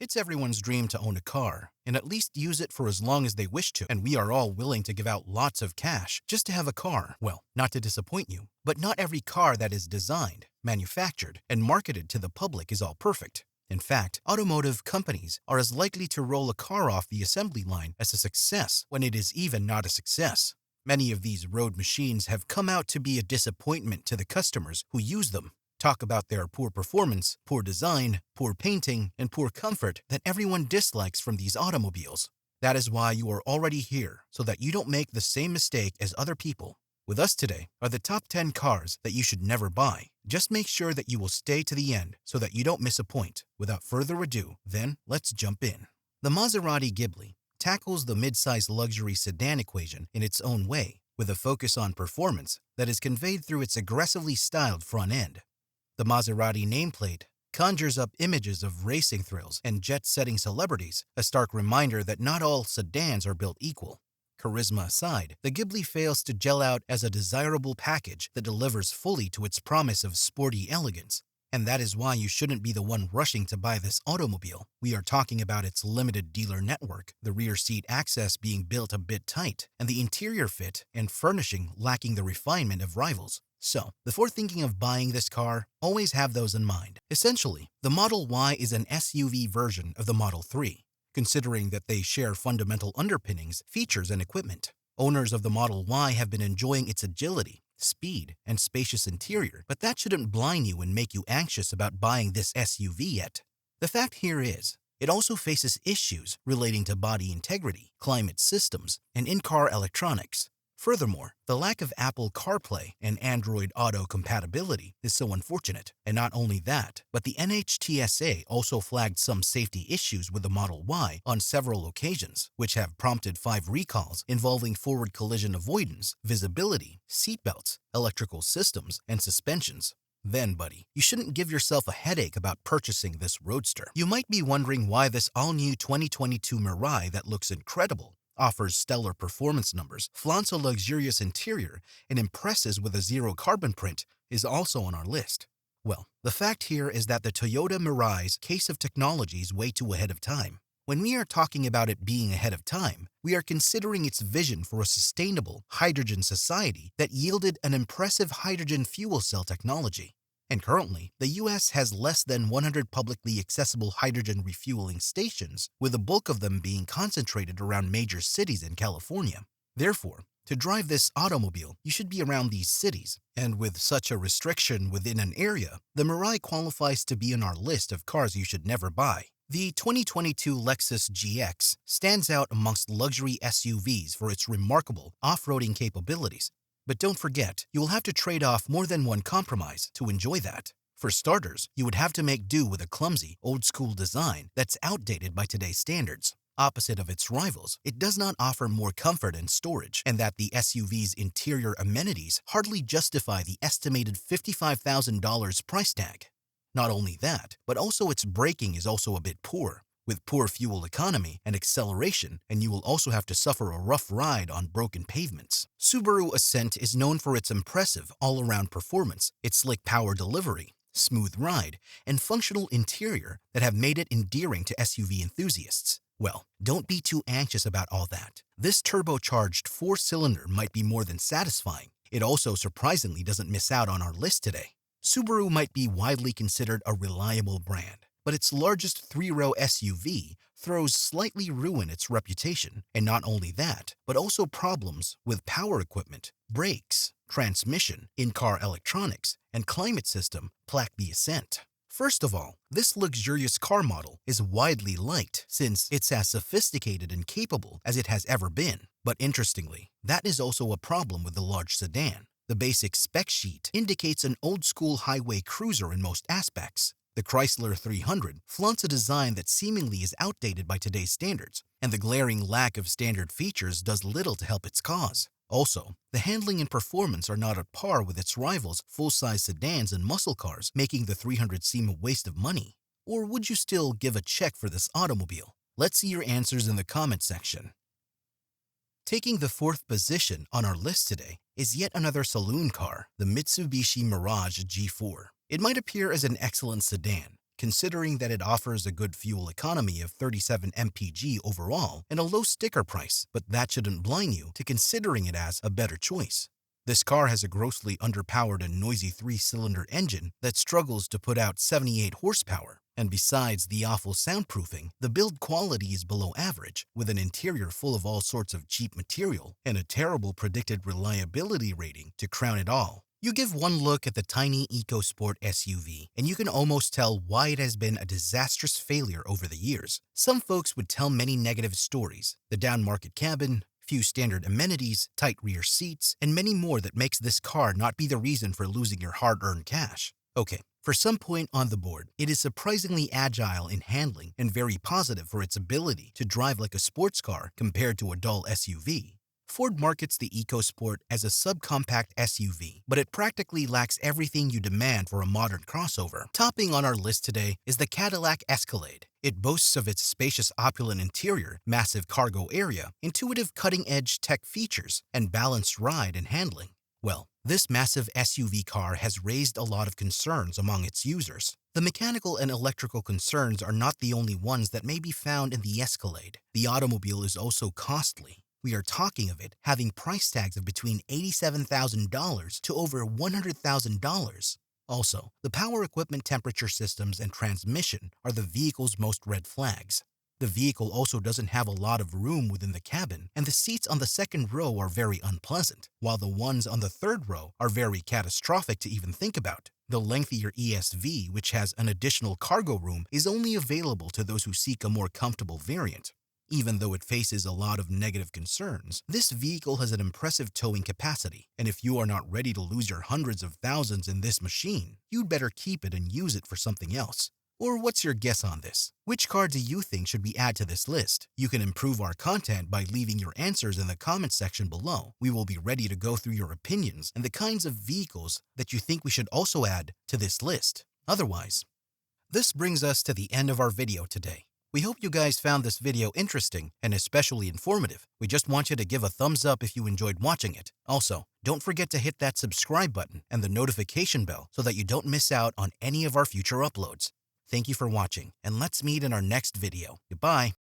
It's everyone's dream to own a car, and at least use it for as long as they wish to, and we are all willing to give out lots of cash just to have a car. Well, not to disappoint you, but not every car that is designed, manufactured, and marketed to the public is all perfect. In fact, automotive companies are as likely to roll a car off the assembly line as a success when it is even not a success. Many of these road machines have come out to be a disappointment to the customers who use them. Talk about their poor performance, poor design, poor painting, and poor comfort that everyone dislikes from these automobiles. That is why you are already here, so that you don't make the same mistake as other people. With us today are the top 10 cars that you should never buy. Just make sure that you will stay to the end so that you don't miss a point. Without further ado, then let's jump in. The Maserati Ghibli tackles the mid-size luxury sedan equation in its own way, with a focus on performance that is conveyed through its aggressively styled front end. The Maserati nameplate conjures up images of racing thrills and jet-setting celebrities, a stark reminder that not all sedans are built equal. Charisma aside, the Ghibli fails to gel out as a desirable package that delivers fully to its promise of sporty elegance. And that is why you shouldn't be the one rushing to buy this automobile. We are talking about its limited dealer network, the rear seat access being built a bit tight, and the interior fit and furnishing lacking the refinement of rivals. So, before thinking of buying this car, always have those in mind. Essentially, the Model Y is an SUV version of the Model 3, considering that they share fundamental underpinnings, features, and equipment. Owners of the Model Y have been enjoying its agility, speed, and spacious interior, but that shouldn't blind you and make you anxious about buying this SUV yet. The fact here is, it also faces issues relating to body integrity, climate systems, and in-car electronics. Furthermore, the lack of Apple CarPlay and Android Auto compatibility is so unfortunate. And not only that, but the NHTSA also flagged some safety issues with the Model Y on several occasions, which have prompted 5 recalls involving forward collision avoidance, visibility, seatbelts, electrical systems, and suspensions. Then, buddy, you shouldn't give yourself a headache about purchasing this roadster. You might be wondering why this all-new 2022 Mirai that looks incredible, offers stellar performance numbers, flaunts a luxurious interior, and impresses with a zero carbon print is also on our list. Well, the fact here is that the Toyota Mirai's case of technology is way too ahead of time. When we are talking about it being ahead of time, we are considering its vision for a sustainable hydrogen society that yielded an impressive hydrogen fuel cell technology. And currently, the US has less than 100 publicly accessible hydrogen refueling stations, with the bulk of them being concentrated around major cities in California. Therefore, to drive this automobile, you should be around these cities. And with such a restriction within an area, the Mirai qualifies to be on our list of cars you should never buy. The 2022 Lexus GX stands out amongst luxury SUVs for its remarkable off-roading capabilities. But don't forget, you will have to trade off more than one compromise to enjoy that. For starters, you would have to make do with a clumsy, old-school design that's outdated by today's standards. Opposite of its rivals, it does not offer more comfort and storage, and that the SUV's interior amenities hardly justify the estimated $55,000 price tag. Not only that, but also its braking is also a bit poor, with poor fuel economy and acceleration, and you will also have to suffer a rough ride on broken pavements. Subaru Ascent is known for its impressive all-around performance, its slick power delivery, smooth ride, and functional interior that have made it endearing to SUV enthusiasts. Well, don't be too anxious about all that. This turbocharged 4-cylinder might be more than satisfying. It also surprisingly doesn't miss out on our list today. Subaru might be widely considered a reliable brand, but its largest 3-row SUV throws slightly ruin its reputation. And not only that, but also problems with power equipment, brakes, transmission, in-car electronics, and climate system plague the Ascent. First of all, this luxurious car model is widely liked since it's as sophisticated and capable as it has ever been. But interestingly, that is also a problem with the large sedan. The basic spec sheet indicates an old-school highway cruiser in most aspects. The Chrysler 300 flaunts a design that seemingly is outdated by today's standards, and the glaring lack of standard features does little to help its cause. Also, the handling and performance are not at par with its rivals' full-size sedans and muscle cars, making the 300 seem a waste of money. Or would you still give a check for this automobile? Let's see your answers in the comment section. Taking the 4th position on our list today is yet another saloon car, the Mitsubishi Mirage G4. It might appear as an excellent sedan, considering that it offers a good fuel economy of 37 mpg overall and a low sticker price, but that shouldn't blind you to considering it as a better choice. This car has a grossly underpowered and noisy 3-cylinder engine that struggles to put out 78 horsepower. And besides the awful soundproofing, the build quality is below average, with an interior full of all sorts of cheap material and a terrible predicted reliability rating to crown it all. You give one look at the tiny EcoSport SUV, and you can almost tell why it has been a disastrous failure over the years. Some folks would tell many negative stories: the down-market cabin, few standard amenities, tight rear seats, and many more that makes this car not be the reason for losing your hard-earned cash. Okay, for some point on the board, it is surprisingly agile in handling and very positive for its ability to drive like a sports car compared to a dull SUV. Ford markets the EcoSport as a subcompact SUV, but it practically lacks everything you demand for a modern crossover. Topping on our list today is the Cadillac Escalade. It boasts of its spacious, opulent interior, massive cargo area, intuitive cutting-edge tech features, and balanced ride and handling. Well, this massive SUV car has raised a lot of concerns among its users. The mechanical and electrical concerns are not the only ones that may be found in the Escalade. The automobile is also costly. We are talking of it having price tags of between $87,000 to over $100,000. Also, the power equipment, temperature systems, and transmission are the vehicle's most red flags. The vehicle also doesn't have a lot of room within the cabin, and the seats on the second row are very unpleasant, while the ones on the third row are very catastrophic to even think about. The lengthier ESV, which has an additional cargo room, is only available to those who seek a more comfortable variant. Even though it faces a lot of negative concerns, this vehicle has an impressive towing capacity, and if you are not ready to lose your hundreds of thousands in this machine, you'd better keep it and use it for something else. Or what's your guess on this? Which car do you think should we add to this list? You can improve our content by leaving your answers in the comments section below. We will be ready to go through your opinions and the kinds of vehicles that you think we should also add to this list. Otherwise, this brings us to the end of our video today. We hope you guys found this video interesting and especially informative. We just want you to give a thumbs up if you enjoyed watching it. Also, don't forget to hit that subscribe button and the notification bell so that you don't miss out on any of our future uploads. Thank you for watching, and let's meet in our next video. Goodbye.